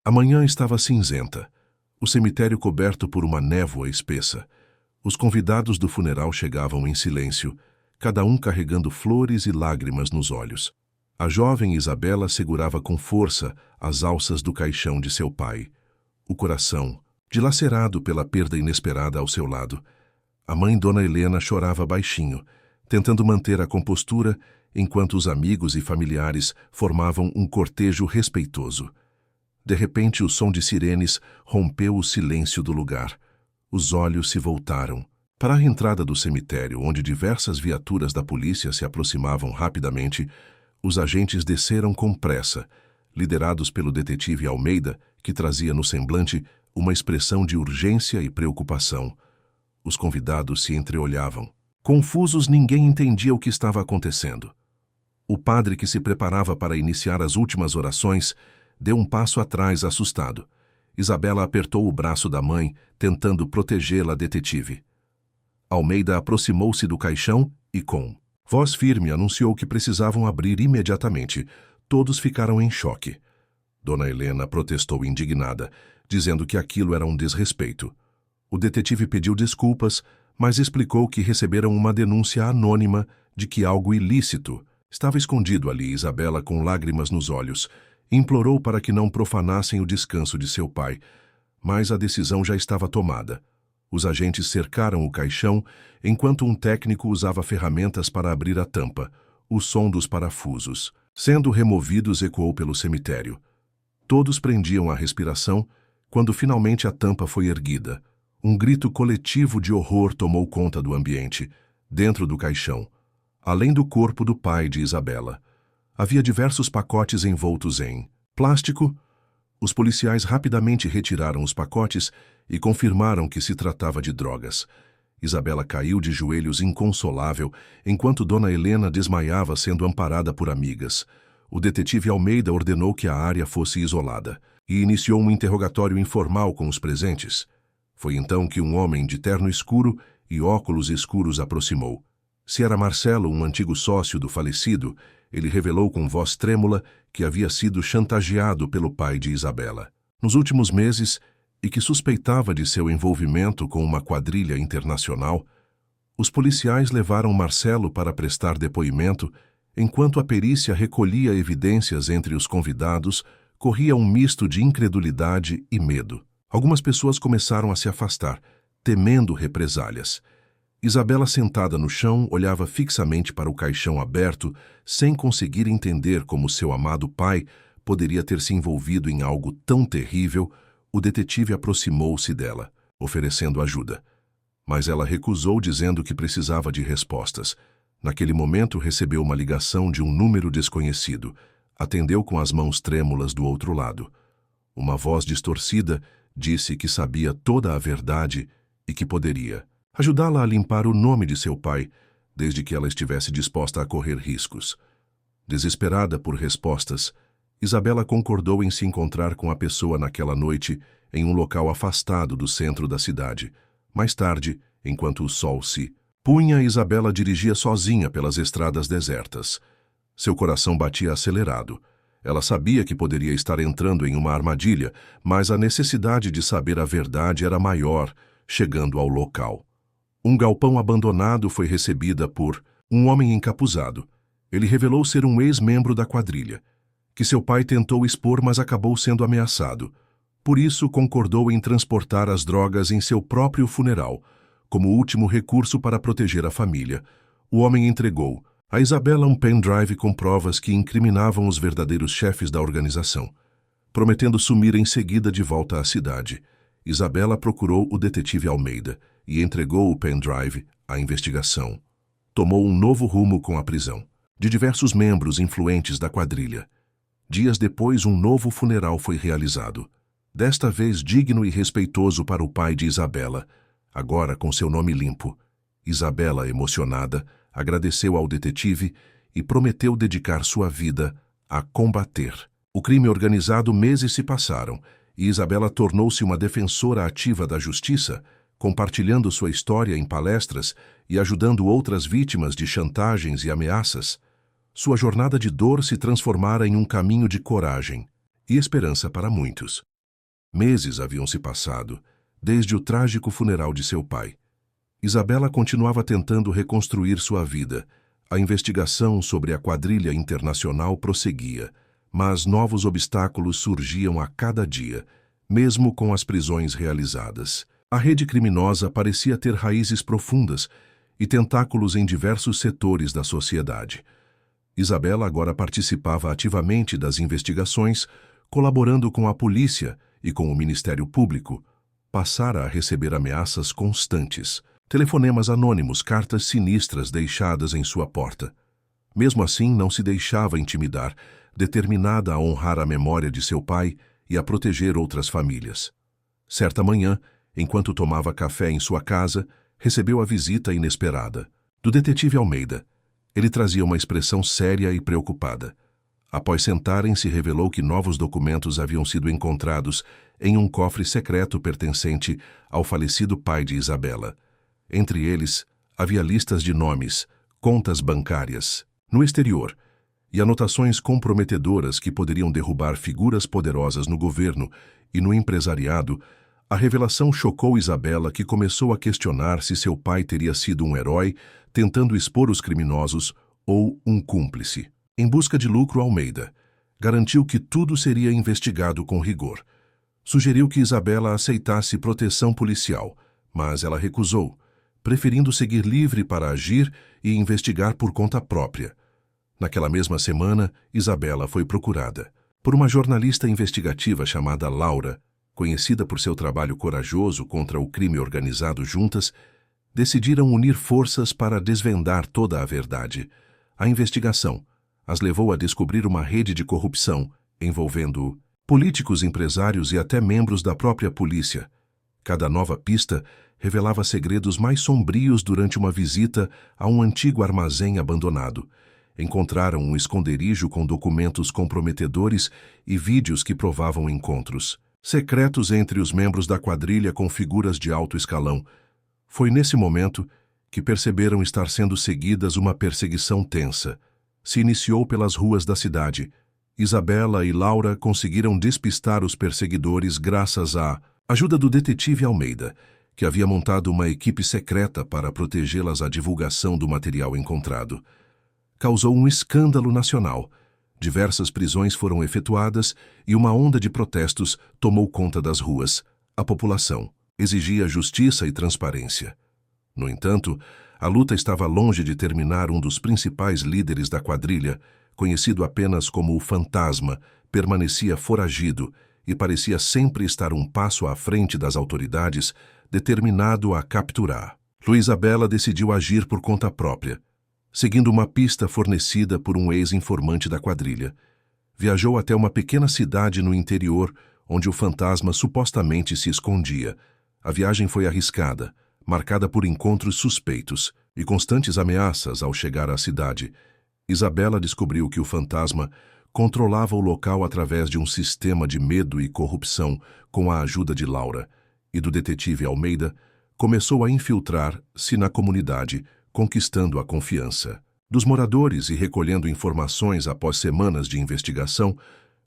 A manhã estava cinzenta, o cemitério coberto por uma névoa espessa. Os convidados do funeral chegavam em silêncio, cada um carregando flores e lágrimas nos olhos. A jovem Isabela segurava com força as alças do caixão de seu pai, o coração dilacerado pela perda inesperada ao seu lado. A mãe Dona Helena chorava baixinho, tentando manter a compostura enquanto os amigos e familiares formavam um cortejo respeitoso. De repente, o som de sirenes rompeu o silêncio do lugar. Os olhos se voltaram para a entrada do cemitério, onde diversas viaturas da polícia se aproximavam rapidamente. Os agentes desceram com pressa, liderados pelo detetive Almeida, que trazia no semblante uma expressão de urgência e preocupação. Os convidados se entreolhavam. Confusos, ninguém entendia o que estava acontecendo. O padre, que se preparava para iniciar as últimas orações, deu um passo atrás, assustado. Isabela apertou o braço da mãe, tentando protegê-la, detetive. Almeida aproximou-se do caixão e, com voz firme, anunciou que precisavam abrir imediatamente. Todos ficaram em choque. Dona Helena protestou indignada, dizendo que aquilo era um desrespeito. O detetive pediu desculpas, mas explicou que receberam uma denúncia anônima de que algo ilícito estava escondido ali. Isabela, com lágrimas nos olhos, implorou para que não profanassem o descanso de seu pai, mas a decisão já estava tomada. Os agentes cercaram o caixão enquanto um técnico usava ferramentas para abrir a tampa. O som dos parafusos sendo removidos ecoou pelo cemitério. Todos prendiam a respiração quando finalmente a tampa foi erguida. Um grito coletivo de horror tomou conta do ambiente. Dentro do caixão, além do corpo do pai de Isabela, havia diversos pacotes envoltos em plástico. Os policiais rapidamente retiraram os pacotes e confirmaram que se tratava de drogas. Isabela caiu de joelhos inconsolável, enquanto Dona Helena desmaiava, sendo amparada por amigas. O detetive Almeida ordenou que a área fosse isolada e iniciou um interrogatório informal com os presentes. Foi então que um homem de terno escuro e óculos escuros aproximou. Se era Marcelo, um antigo sócio do falecido, ele revelou com voz trêmula que havia sido chantageado pelo pai de Isabela nos últimos meses e que suspeitava de seu envolvimento com uma quadrilha internacional. Os policiais levaram Marcelo para prestar depoimento. Enquanto a perícia recolhia evidências entre os convidados, corria um misto de incredulidade e medo. Algumas pessoas começaram a se afastar, temendo represálias. Isabela, sentada no chão, olhava fixamente para o caixão aberto, sem conseguir entender como seu amado pai poderia ter se envolvido em algo tão terrível. O detetive aproximou-se dela, oferecendo ajuda. Mas ela recusou, dizendo que precisava de respostas. Naquele momento, recebeu uma ligação de um número desconhecido. Atendeu com as mãos trêmulas do outro lado. Uma voz distorcida disse que sabia toda a verdade e que poderia ajudá-la a limpar o nome de seu pai, desde que ela estivesse disposta a correr riscos. Desesperada por respostas, Isabela concordou em se encontrar com a pessoa naquela noite em um local afastado do centro da cidade. Mais tarde, enquanto o sol se punha, Isabela dirigia sozinha pelas estradas desertas. Seu coração batia acelerado. Ela sabia que poderia estar entrando em uma armadilha, mas a necessidade de saber a verdade era maior. Chegando ao local, um galpão abandonado foi recebida por um homem encapuzado. Ele revelou ser um ex-membro da quadrilha, que seu pai tentou expor, mas acabou sendo ameaçado. Por isso, concordou em transportar as drogas em seu próprio funeral, como último recurso para proteger a família. O homem entregou a Isabela um pendrive com provas que incriminavam os verdadeiros chefes da organização, prometendo sumir em seguida de volta à cidade. Isabela procurou o detetive Almeida e entregou o pendrive à investigação. Tomou um novo rumo com a prisão de diversos membros influentes da quadrilha. Dias depois, um novo funeral foi realizado, desta vez digno e respeitoso para o pai de Isabela, agora com seu nome limpo. Isabela, emocionada, agradeceu ao detetive e prometeu dedicar sua vida a combater o crime organizado. Meses se passaram e Isabela tornou-se uma defensora ativa da justiça, compartilhando sua história em palestras e ajudando outras vítimas de chantagens e ameaças. Sua jornada de dor se transformara em um caminho de coragem e esperança para muitos. Meses haviam se passado, desde o trágico funeral de seu pai. Isabela continuava tentando reconstruir sua vida. A investigação sobre a quadrilha internacional prosseguia, mas novos obstáculos surgiam a cada dia, mesmo com as prisões realizadas. A rede criminosa parecia ter raízes profundas e tentáculos em diversos setores da sociedade. Isabela agora participava ativamente das investigações, colaborando com a polícia e com o Ministério Público. Passara a receber ameaças constantes, telefonemas anônimos, cartas sinistras deixadas em sua porta. Mesmo assim, não se deixava intimidar, determinada a honrar a memória de seu pai e a proteger outras famílias. Certa manhã, enquanto tomava café em sua casa, recebeu a visita inesperada do detetive Almeida. Ele trazia uma expressão séria e preocupada. Após sentarem-se, revelou que novos documentos haviam sido encontrados em um cofre secreto pertencente ao falecido pai de Isabela. Entre eles, havia listas de nomes, contas bancárias, no exterior, e anotações comprometedoras que poderiam derrubar figuras poderosas no governo e no empresariado. A revelação chocou Isabela, que começou a questionar se seu pai teria sido um herói tentando expor os criminosos ou um cúmplice. Em busca de lucro, Almeida garantiu que tudo seria investigado com rigor. Sugeriu que Isabela aceitasse proteção policial, mas ela recusou, preferindo seguir livre para agir e investigar por conta própria. Naquela mesma semana, Isabela foi procurada por uma jornalista investigativa chamada Laura. Conhecida por seu trabalho corajoso contra o crime organizado, juntas decidiram unir forças para desvendar toda a verdade. A investigação as levou a descobrir uma rede de corrupção envolvendo políticos, empresários e até membros da própria polícia. Cada nova pista revelava segredos mais sombrios. Durante uma visita a um antigo armazém abandonado, encontraram um esconderijo com documentos comprometedores e vídeos que provavam encontros secretos entre os membros da quadrilha com figuras de alto escalão. Foi nesse momento que perceberam estar sendo seguidas. Uma perseguição tensa se iniciou pelas ruas da cidade. Isabela e Laura conseguiram despistar os perseguidores graças à ajuda do detetive Almeida, que havia montado uma equipe secreta para protegê-las à divulgação do material encontrado. Causou um escândalo nacional. Diversas prisões foram efetuadas e uma onda de protestos tomou conta das ruas. A população exigia justiça e transparência. No entanto, a luta estava longe de terminar. Um dos principais líderes da quadrilha, conhecido apenas como o Fantasma, permanecia foragido e parecia sempre estar um passo à frente das autoridades, determinado a capturar. Isabela decidiu agir por conta própria, seguindo uma pista fornecida por um ex-informante da quadrilha. Viajou até uma pequena cidade no interior, onde o Fantasma supostamente se escondia. A viagem foi arriscada, marcada por encontros suspeitos e constantes ameaças. Ao chegar à cidade, Isabela descobriu que o Fantasma controlava o local através de um sistema de medo e corrupção. Com a ajuda de Laura e do detetive Almeida, começou a infiltrar-se na comunidade, conquistando a confiança dos moradores e recolhendo informações. Após semanas de investigação,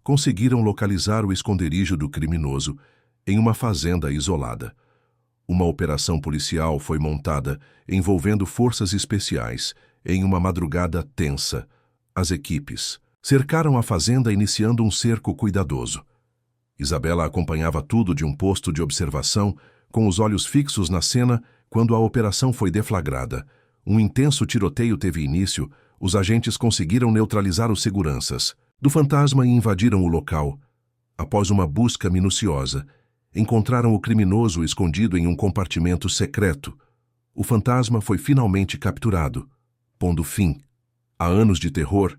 conseguiram localizar o esconderijo do criminoso em uma fazenda isolada. Uma operação policial foi montada, envolvendo forças especiais. Em uma madrugada tensa, as equipes cercaram a fazenda, iniciando um cerco cuidadoso. Isabela acompanhava tudo de um posto de observação, com os olhos fixos na cena, quando a operação foi deflagrada. Um intenso tiroteio teve início. Os agentes conseguiram neutralizar os seguranças do Fantasma e invadiram o local. Após uma busca minuciosa, encontraram o criminoso escondido em um compartimento secreto. O Fantasma foi finalmente capturado, pondo fim a anos de terror.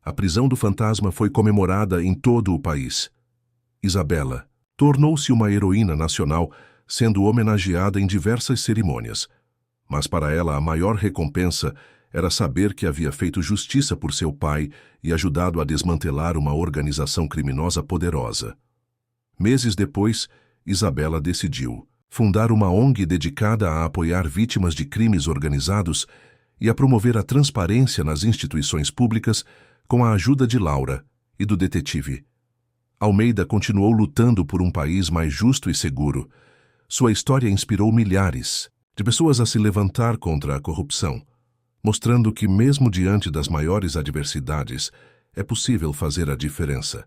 A prisão do Fantasma foi comemorada em todo o país. Isabela tornou-se uma heroína nacional, sendo homenageada em diversas cerimônias. Mas para ela a maior recompensa era saber que havia feito justiça por seu pai e ajudado a desmantelar uma organização criminosa poderosa. Meses depois, Isabela decidiu fundar uma ONG dedicada a apoiar vítimas de crimes organizados e a promover a transparência nas instituições públicas, com a ajuda de Laura e do detetive. Almeida continuou lutando por um país mais justo e seguro. Sua história inspirou milhares de pessoas a se levantar contra a corrupção, mostrando que, mesmo diante das maiores adversidades, é possível fazer a diferença.